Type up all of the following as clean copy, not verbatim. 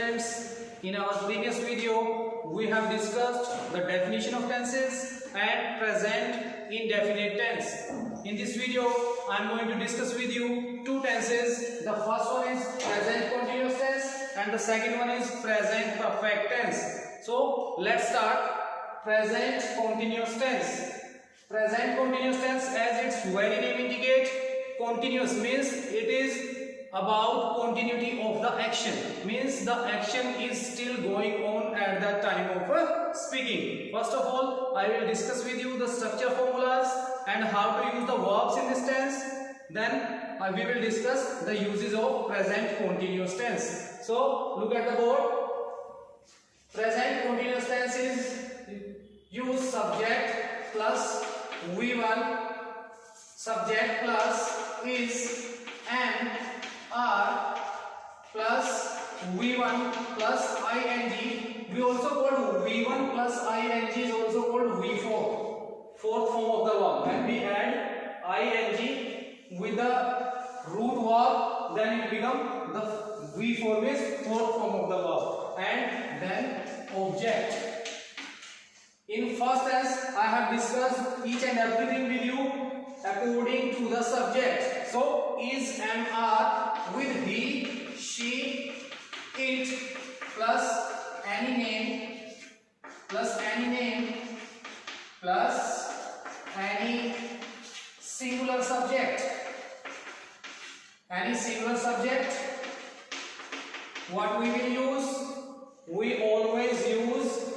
students, in our previous video we have discussed the definition of tenses and present indefinite tense. In this video I am going to discuss with you two tenses. The first one is present continuous tense and the second one is present perfect tense. So let's start. Present continuous tense. Present continuous tense, as its very name indicates, continuous means it is about continuity of the action, means the action is still going on at the time of speaking. First of all, I will discuss with you the structure formulas and how to use the verbs in this tense. Then we will discuss the uses of present continuous tense. So look at the board. Present continuous tense is use subject plus V1, subject plus is, and, are, plus V1 plus ing. We also call V1 plus ing is also called V4, fourth form of the verb. When we add ing with the root verb, then it becomes the V4 means fourth form of the verb, and then object. In first tense, I have discussed each and everything with you according to the subject. So, is, am, are with he, she, it plus any name plus any singular subject. Any singular subject. What we will use? We always use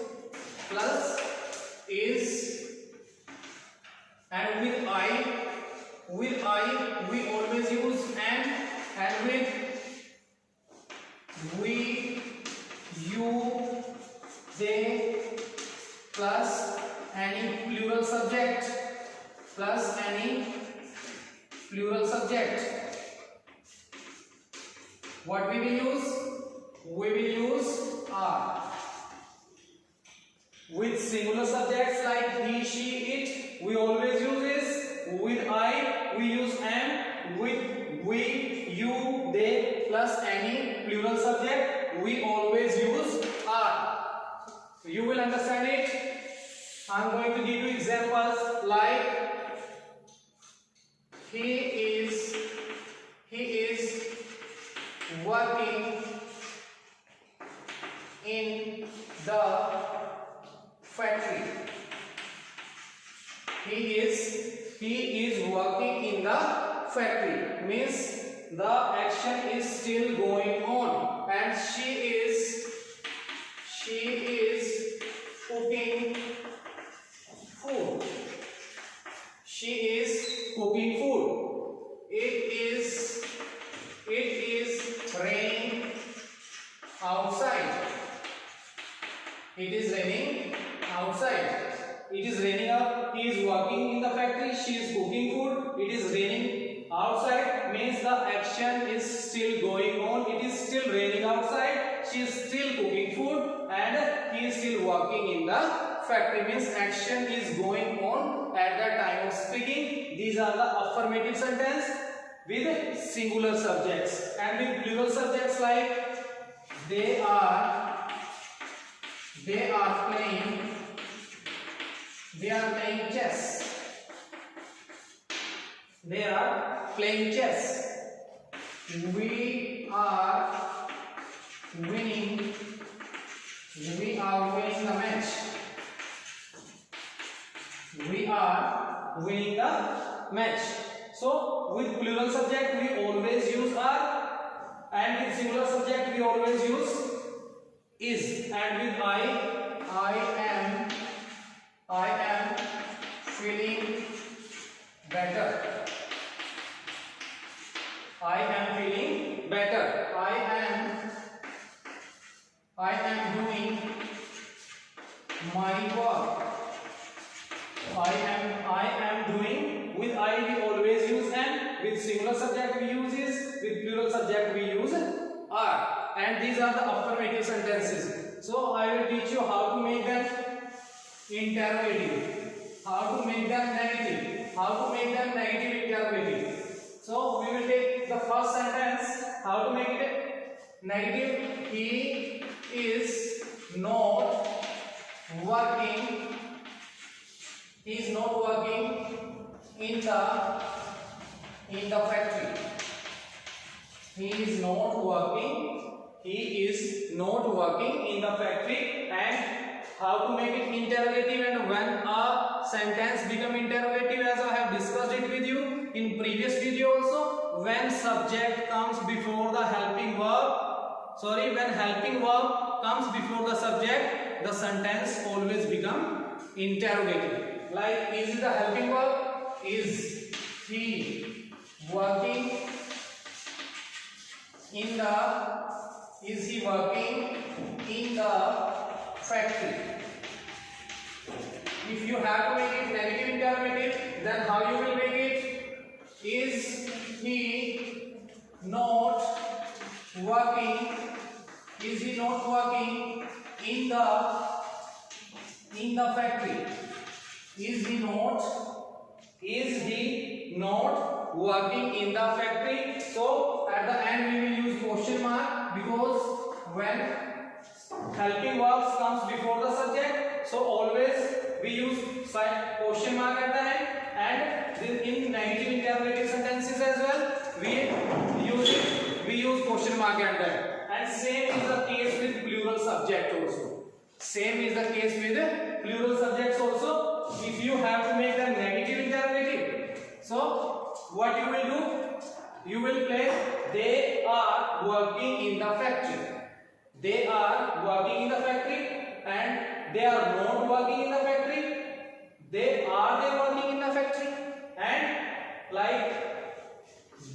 plus is, and with I we always use and with we, you, they plus any plural subject What we will use? We will use are. With singular subjects like he, she, it, we always use is. With I, we use am. With we, you, they, plus any plural subject, we always use are. You will understand it. I am going to give you examples like he is working in the factory. He is working in the factory, means the action is still going on, and she is cooking food. She is cooking food. It is raining outside. It is raining outside. It is raining up. He is working in the factory. She is cooking food. It is raining outside means the action is still going on. It is still raining outside. She is still cooking food and he is still working in the factory, means action is going on at the time of speaking. These are the affirmative sentence with singular subjects, and with plural subjects like they are playing chess. They are playing chess. We are winning. We are winning the match. We are winning the match. So with plural subject we always use are, and with singular subject we always use is, and with I am feeling better. I am feeling better. I am doing my work. I am doing. With I we always use and, with singular subject we use is, with plural subject we use are, and these are the affirmative sentences. So I will teach you how to make them interrogative, how to make them negative, how to make them negative interrogative. So we will take the first sentence. How to make it Negative, he is not working. He is not working in the factory. He is not working. He is not working in the factory. And how to make it interrogative, and when a sentence become interrogative, as I have discussed it with you in previous video also, when subject comes before the helping verb. Sorry, when helping verb comes before the subject, the sentence always become interrogative. Like, is the helping verb? Is he working in the? Is he working in the factory? If you have to make it negative interrogative, then how you will make it? Is he not working? Is he not working in the factory? Is he not working in the factory? So at the end we will use question mark, because when helping verbs comes before the subject, so always we use question mark at the end, and in negative interrogative sentences as well we use question mark at the end. And same is the case with plural subject also. Same is the case with plural subjects also. If you have to make the negative interrogative, so what you will do? You will place they are working in the factory. They are working in the factory, and they are not working in the factory. They working in the factory, and like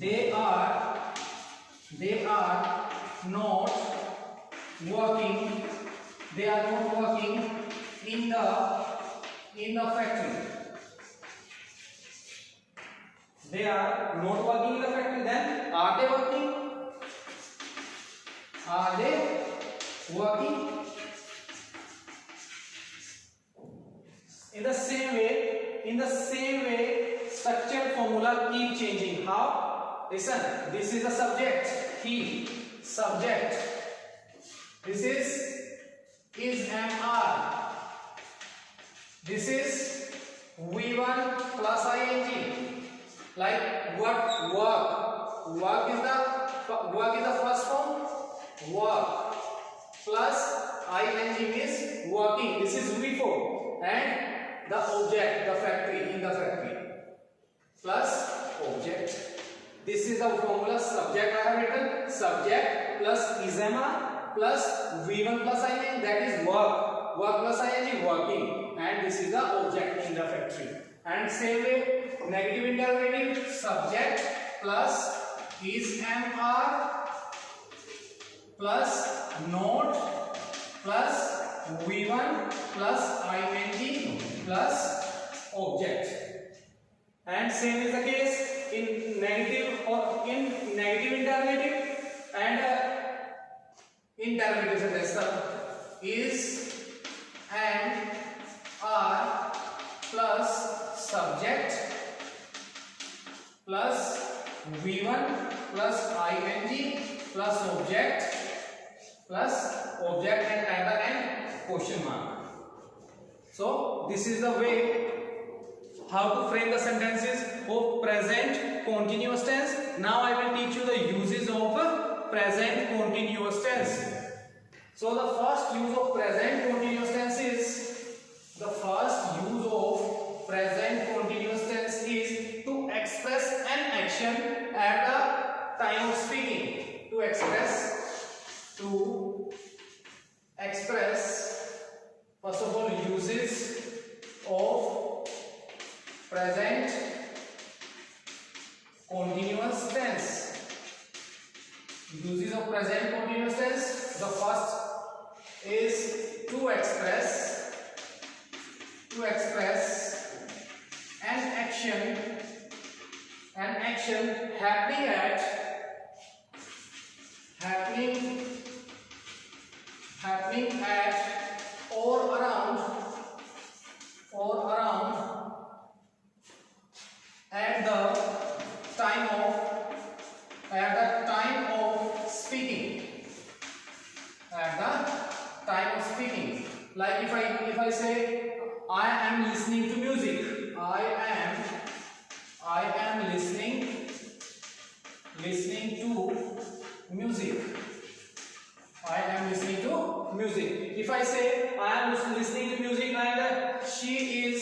they are not working. They are not working in the factory. They are not working in the factory. Then are they working? Are they working? In the same way, structured formula keep changing. How? Listen, this is the subject, he, subject. This is MR. This is V1 plus ing. Like what? Work. Work is the first form. Work plus ing is working. This is V4, and the object, the factory, in the factory, plus object. This is the formula. Subject I have written. Subject plus is MR plus V1 plus ing, that is work. Work plus ing, working. And this is the object in the factory. And same way, negative interrogative, subject plus is MR plus not plus V1 plus ing plus object. And same is the case in negative interrogative and interrogative sentence. Is and are plus subject plus V1 plus ing plus object and at the end question mark. So this is the way how to frame the sentences of present continuous tense. Now I will teach you the uses of present continuous tense. So the first use of present continuous tense is to express an action at the time of speaking. To express first of all uses of present continuous tense. Uses of present continuous tense. The first is to express an action happening at or around at the time of speaking. at the time of speaking. Like if I say I am listening to music, I am listening to music. I am listening to music. If I say I am listening to music and she is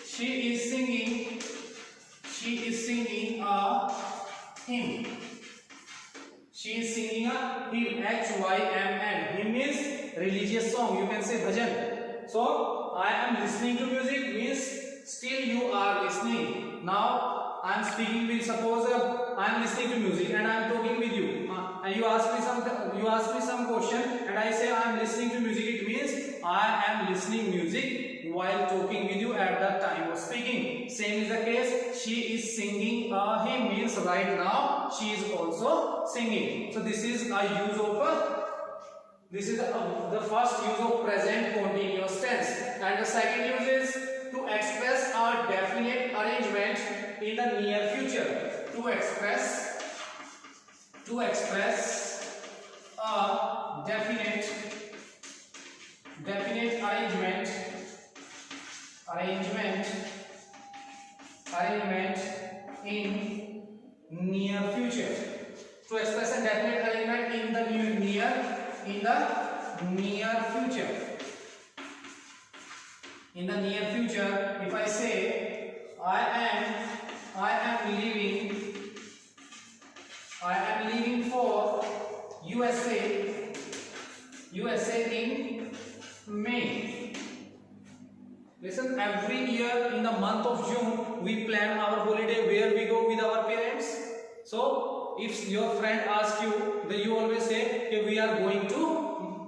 singing a hymn. She is singing a hymn. HYMN. Hymn is religious song. You can say bhajan. So I am listening to music means still you are listening. Now I am speaking with, suppose I am listening to music and I am talking with you. And you ask me some question and I say I am listening to music. It means I am listening music while talking with you at the time of speaking. Same is the case. She is singing a hymn means right now she is also singing. So this is a use of the first use of present continuous tense, and the second use is to express a definite arrangement in the near future. To express a definite arrangement in near future. To express a definite arrangement in the near future. In the near future, if I say I am leaving for USA in May. Listen, every year in the month of June we plan our holiday where we go with our parents. So if your friend asks you, then you always say, okay, we are going to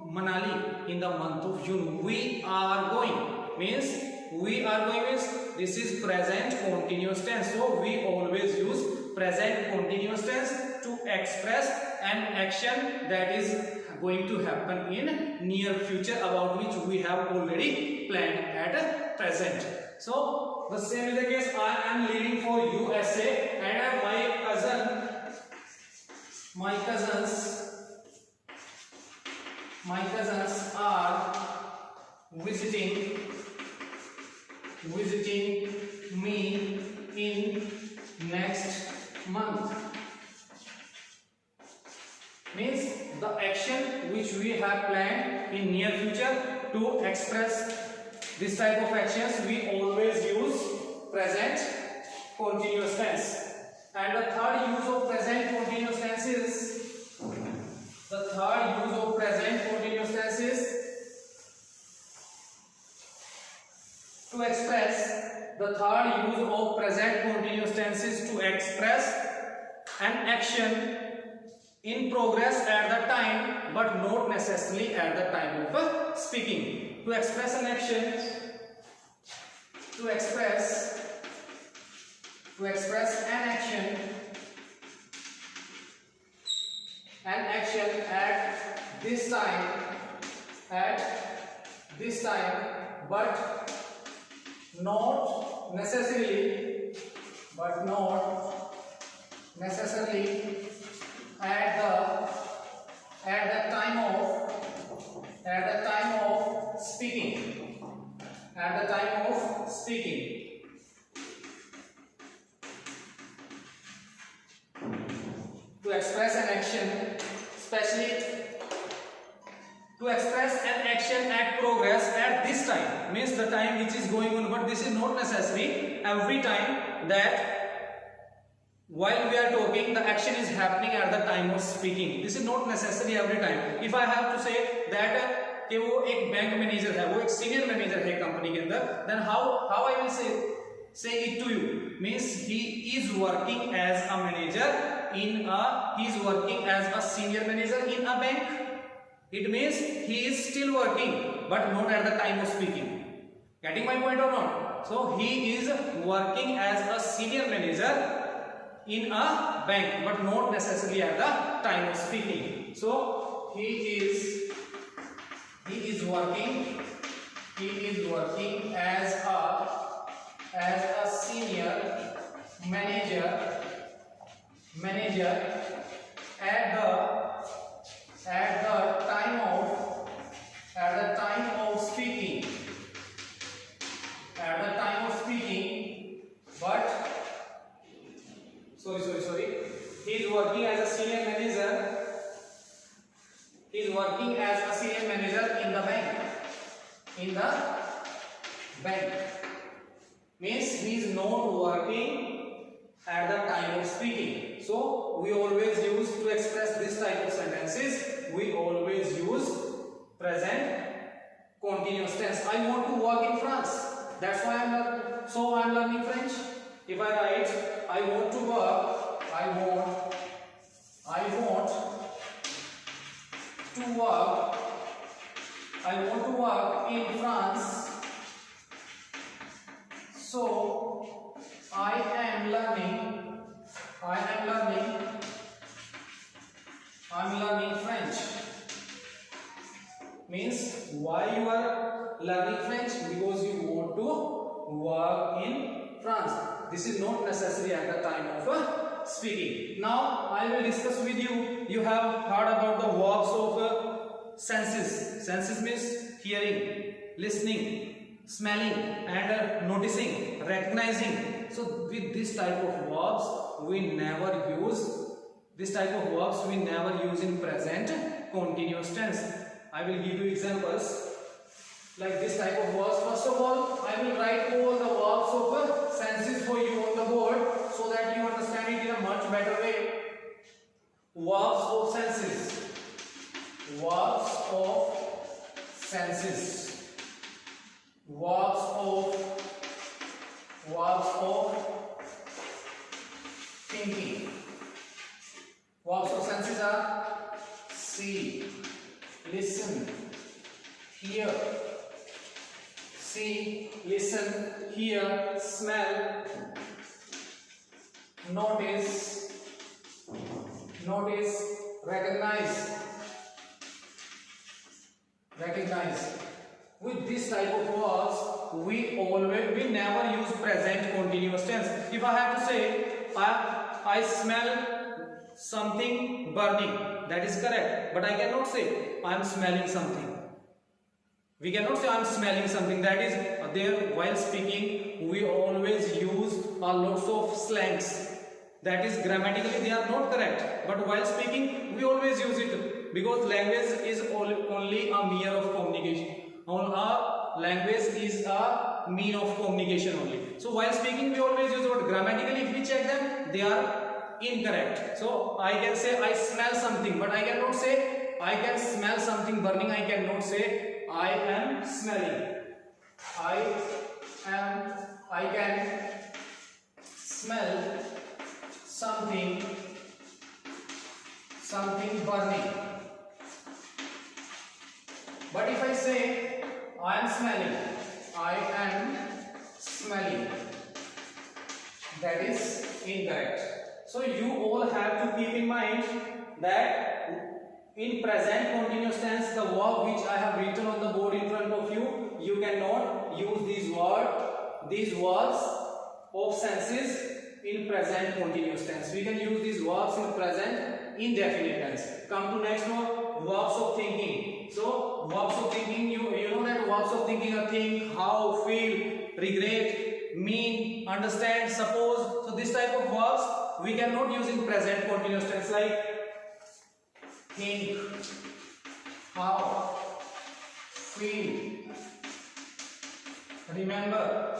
Manali in the month of June. We are going means this is present continuous tense. So we always use present continuous tense to express an action that is going to happen in near future about which we have already planned at present. So the same is the case. I am leaving for USA and my cousins are visiting me in next month. Means the action which we have planned in near future. To express this type of actions we always use present continuous tense. And the third use of present continuous tense is to express an action in progress at the time but not necessarily at the time of speaking. To express an action at this time but not necessarily at the time of speaking. To express an action, especially to express an action at progress at this time means the time which is going on, but this is not necessary every time that while we are talking the action is happening at the time of speaking. This is not necessary every time. If I have to say that कि वो एक bank manager है, वो एक senior manager है company के अंदर, then how I will say it to you means he is working as a manager he is working as a senior manager in a bank. It means he is still working but not at the time of speaking. Getting my point or not? So he is working as a senior manager in a bank but not necessarily at the time of speaking. So he is working as a senior manager at the time of He is working as a senior manager in the bank. In the bank means he is not working at the time of speaking. So we always use, to express this type of sentences, we always use present continuous tense. I want to work in France. That's why I'm learning French. If I write I want to work, I want to work in France. So I am learning French. Means why you are learning French? Because you want to work in France. This is not necessary at the time of speaking. Now I will discuss with you. You have heard about the verbs of senses. Senses means hearing, listening, smelling, and noticing, recognizing. So with this type of verbs, we never use in present continuous tense. I will give you examples like this type of verbs. First of all, I will write all the verbs of senses for you on the board so that you understand it in a much better way. Verbs of senses. Verbs of senses. Verbs of thinking. Verbs of senses are see, listen, hear. See, listen, hear, smell, notice, recognize. With this type of verbs, we never use present continuous tense. If I have to say, I smell something burning, that is correct. But I cannot say I am smelling something. We cannot say I am smelling something. That is there. While speaking, we always use lots of slangs. That is grammatically they are not correct. But while speaking, we always use it because language is only a means of communication. Our language is a means of communication only. So while speaking, we always use it. But grammatically, if we check them, they are incorrect. So I can say I smell something, but I cannot say I can smell something burning. I cannot say I am smelling. I can smell something burning. But if I say I am smelling, that is incorrect. So you all have to keep in mind that in present continuous tense, the verb which I have written on the board in front of you, you cannot use these verbs of senses in present continuous tense. We can use these verbs in present indefinite tense. Come to next one, verbs of thinking. So verbs of thinking, you know that verbs of thinking are think, how, feel, regret, mean, understand, suppose. So this type of verbs we cannot use in present continuous tense, like think, how, feel, remember.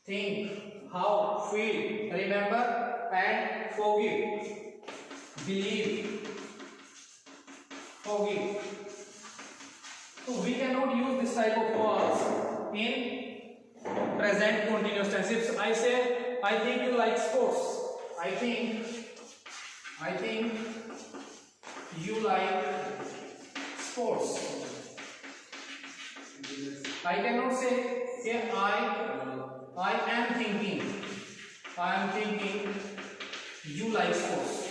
Think, how, feel, remember, and forgive. Believe, forgive. So we cannot use this type of verbs in present continuous tense. If I say, I think you like sports. I think you like sports. I cannot say, I am thinking you like sports.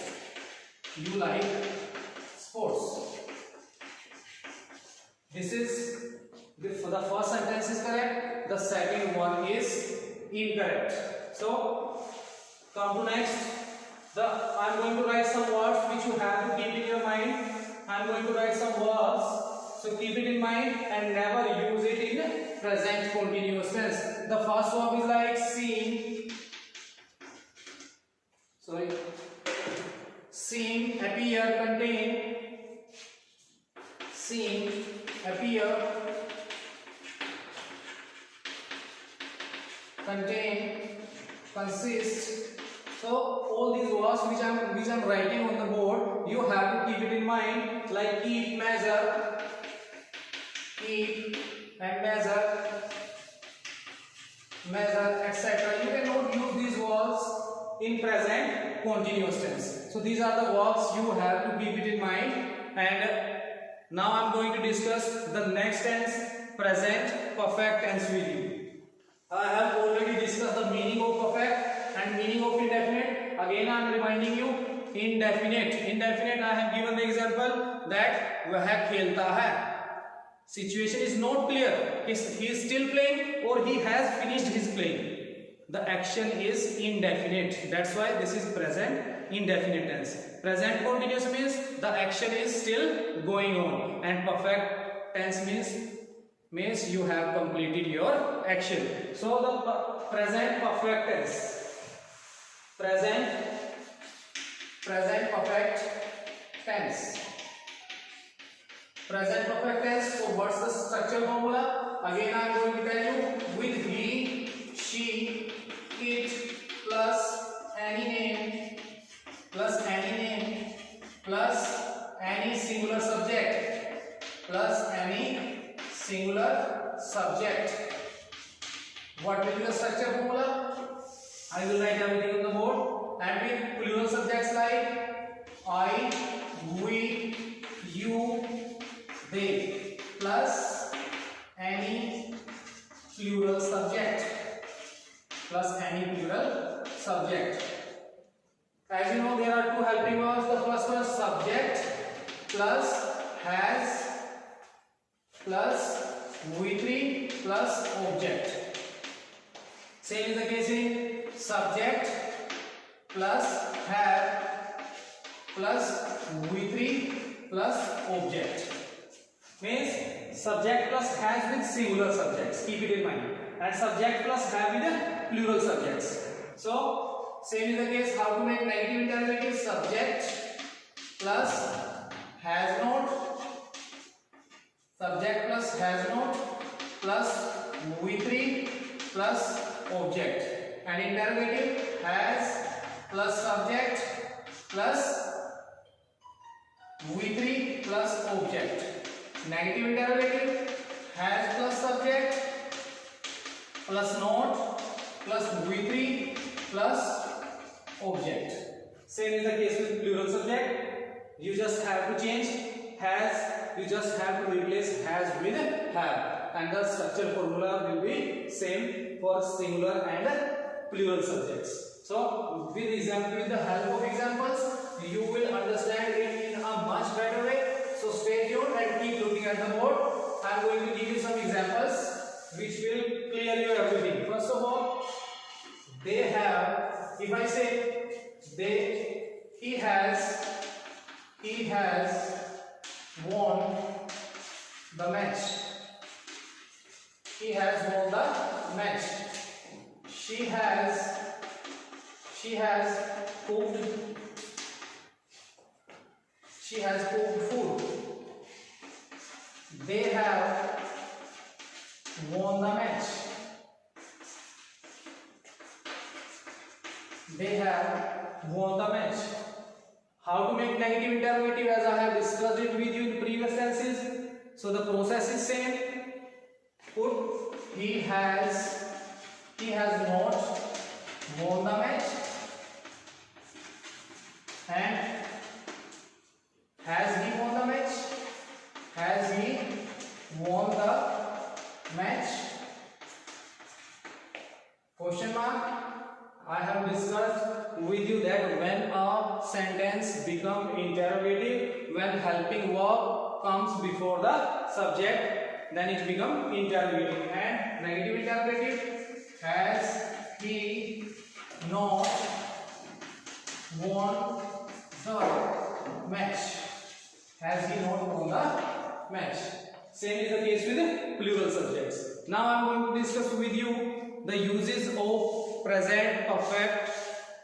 You like sports. This is the first sentence is correct. The second one is incorrect. So come to next. I am going to write some words which you have to keep in your mind. I am going to write some words. So keep it in mind and never use it in present continuous tense. The first verb is like seeing. Sorry. seen, appear, contain, seen, appear, contain, consist. So all these words which I'm writing on the board, you have to keep it in mind, like keep, measure, keep and measure, etc. You cannot use these words in present continuous tense. So these are the words you have to keep it in mind. And now I'm going to discuss the next tense, present perfect tense with you. I have already discussed the meaning of perfect and meaning of indefinite. Again I am reminding you, indefinite I have given the example that वह खेलता है. Situation is not clear, he is still playing or he has finished his playing. The action is indefinite, that's why this is present indefinite tense. Present continuous means the action is still going on, and perfect tense means you have completed your action. So the present perfect tense, present perfect tense. Present perfect tense. So what's the structure formula? Again I am going to tell you, with he, she, it plus any name plus any singular subject plus any singular subject. What will be the structure formula? I will write everything on the board. And with plural subjects like I, we, you, they, plus any plural subject, As you know, there are two helping verbs. The first one subject plus has plus V3 plus object. Same is the case in subject plus have plus V3 plus object. Means subject plus has with singular subjects, keep it in mind, and subject plus have with plural subjects. So same is the case. How to make negative interrogative? Subject plus has not, subject plus has not plus V3 plus object, and interrogative has plus subject plus V3 plus object. Negative interrogative has plus subject plus not plus V3 plus object. Same is the case with plural subject. You just have to change has, you just have to replace has with have, and the structure formula will be same for singular and plural subjects. So with the help of examples, you will understand it in a much better way. So stay tuned and keep looking at the board. I am going to give you some examples which will clear you everything. First of all, they have, if I say he has won the match. He has won the match. She has cooked food. They have won the match. They have won the match. How to make negative interrogative, as I have discussed it with you in previous tenses. So the process is same. Put he has not won the match, and has he won the match? Has he won the match? Question mark. I have discussed with you that when a sentence becomes interrogative, when helping verb comes before the subject, then it becomes interrogative. And negative interrogative, has he not won the match? Has he not won the match? Same is the case with plural subjects. Now I am going to discuss with you the uses of present perfect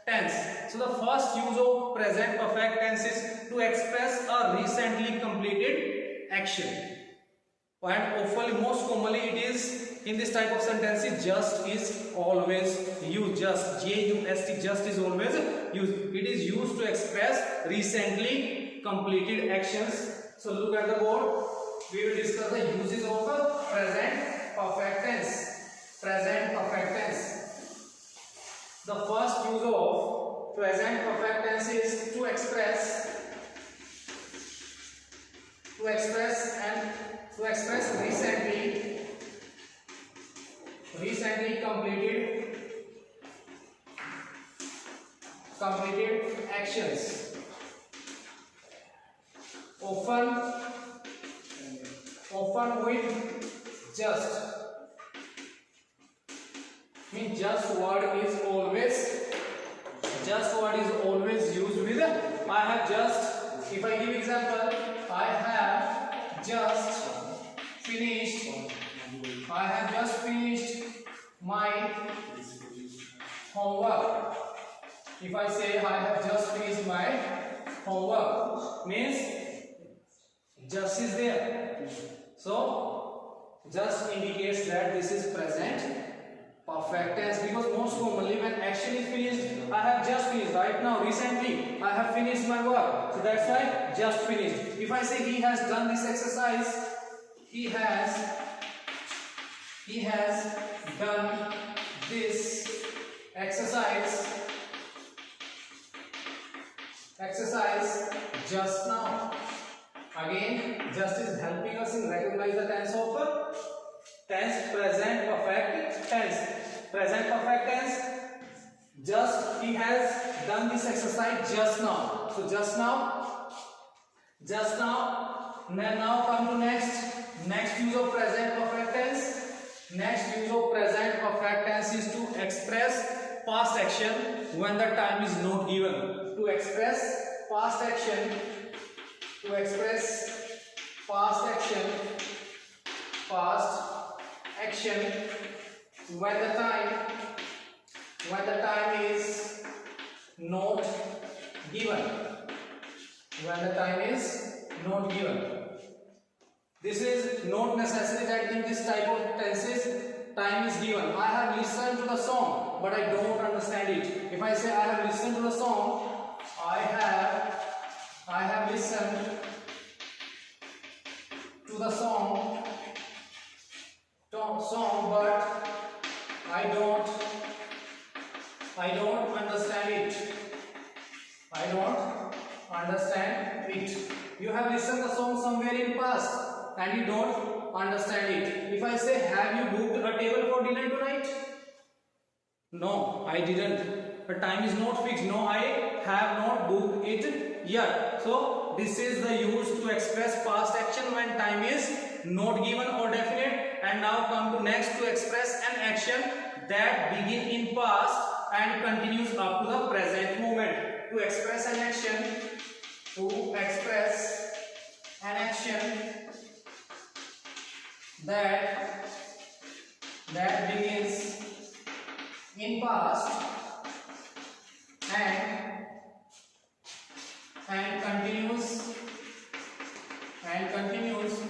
tense. So the first use of present perfect tense is to express a recently completed action. And often, most commonly, it is in this type of sentences, just is always used. Just, J-U-S-T, just is always used. It is used to express recently completed actions. So look at the board. We will discuss the uses of the present perfect tense. Present perfect tense. The first use of present perfect tense is to express recently completed actions. Often with just. Means just word is always used with I have just. If I give example, I have just finished my homework. If I say I have just finished my homework, means just is there. So just indicates that this is present perfect tense, because most commonly when action is finished, I have just finished right now, recently I have finished my work, so that's why just finished. If I say he has done this exercise, he has done this exercise just now. Again, just is helping us in recognize the tense of present perfect tense. Present perfect tense, just he has done this exercise just now. So just now. Now come to next use of present perfect tense. Next use of present perfect tense is to express past action when the time is not given. To express past action when the time is not given. This is not necessary that in this type of tenses time is given. I have listened to the song, but I don't understand it. If I say I have listened to the song, I have listened to the song, but I don't understand it. You have listened the song somewhere in past and you don't understand it. If I say, have you booked a table for dinner tonight? No, I didn't. The time is not fixed. No, I have not booked it yet. So this is the use to express past action when time is not given or definite. And now come to next, to express an action that begin in past and continues up to the present moment. To express an action that begins in past and continues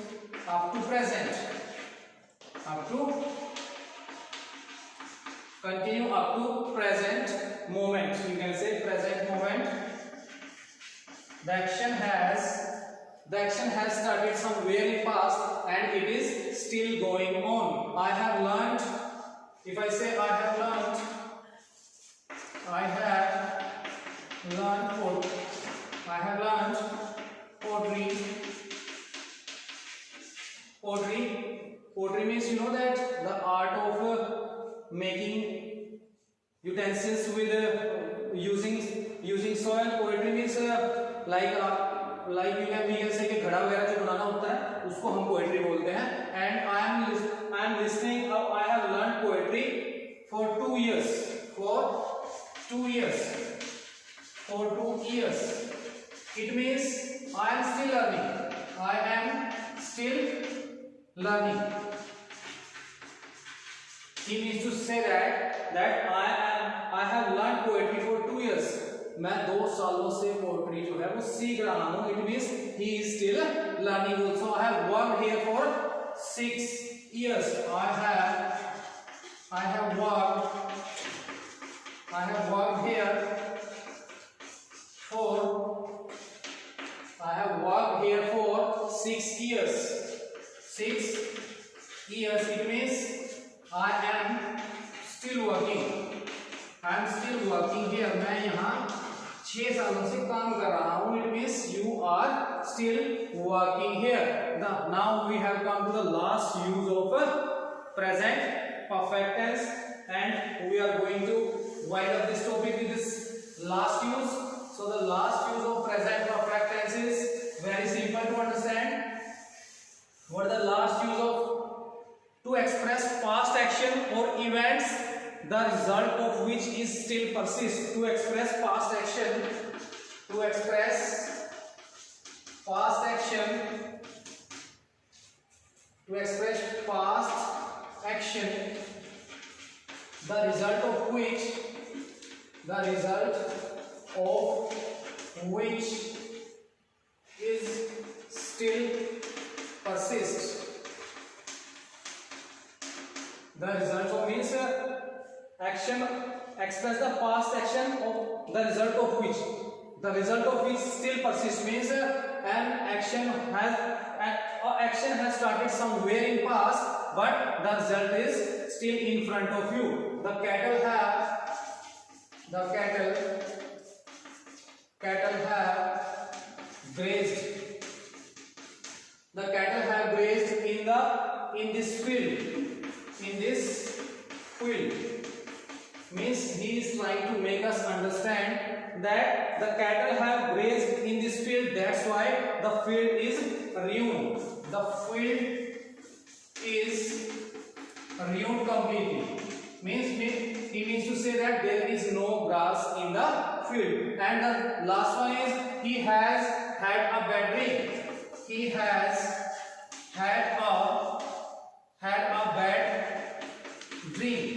up to present. Continue up to present moment. You can say present moment. The action has started somewhere in past and it is still going on. I have learned. If I say I have learned pottery. Pottery means, you know, that the art of making utensils with using soil. Pottery means like we can say कि घड़ा वगैरह जो बनाना होता है उसको हम poetry बोलते हैं. And I am listening. I have learned poetry for 2 years. It means I am still learning. He means to say that I have learned poetry for 2 years. मैं 2 सालों से पोएट्री जो है वो सीख रहा हूं. It means he is still learning also. I have worked here for 6 years. I have worked here for 6 years. 6 years. It means I am still working. Here. मैं यहाँ 6 सालों से काम कर रहा हूँ. It means you are still working here. Now we have come to the last use of present perfect tense, and we are going to wind up this topic with this last use. So the last use of present perfect tense is very simple to understand. What is the last use of? To express past action or events the result of which is still persist. To express past action, the result of which is still persist. The result of means action, express the past action of the result of which still persists. Means an action has started somewhere in past, but the result is still in front of you. The cattle have grazed. The cattle have grazed in this field. Means he is trying to make us understand that the cattle have grazed in this field. That's why the field is ruined. The field is ruined completely. Means he means to say that there is no grass in the field. And the last one is he has had a bad dream. He has had a bad dream.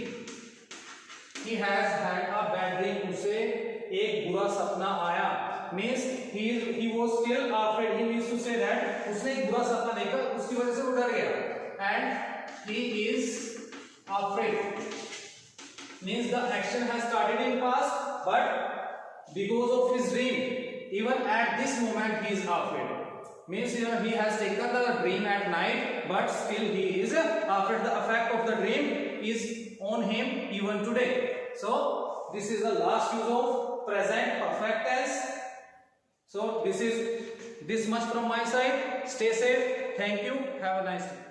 He has had a bad dream. उसे एक बुरा सपना आया. Means he was still afraid. He means to say that उसने एक बुरा सपना देखा, उसकी वजह से वो डर गया. And he is afraid. Means the action has started in past, but because of his dream, even at this moment he is afraid. Means he has taken the dream at night, but still he is afraid. The effect of the dream is on him even today. So this is the last use of present perfect tense. So this much from my side. Stay safe. Thank you. Have a nice day.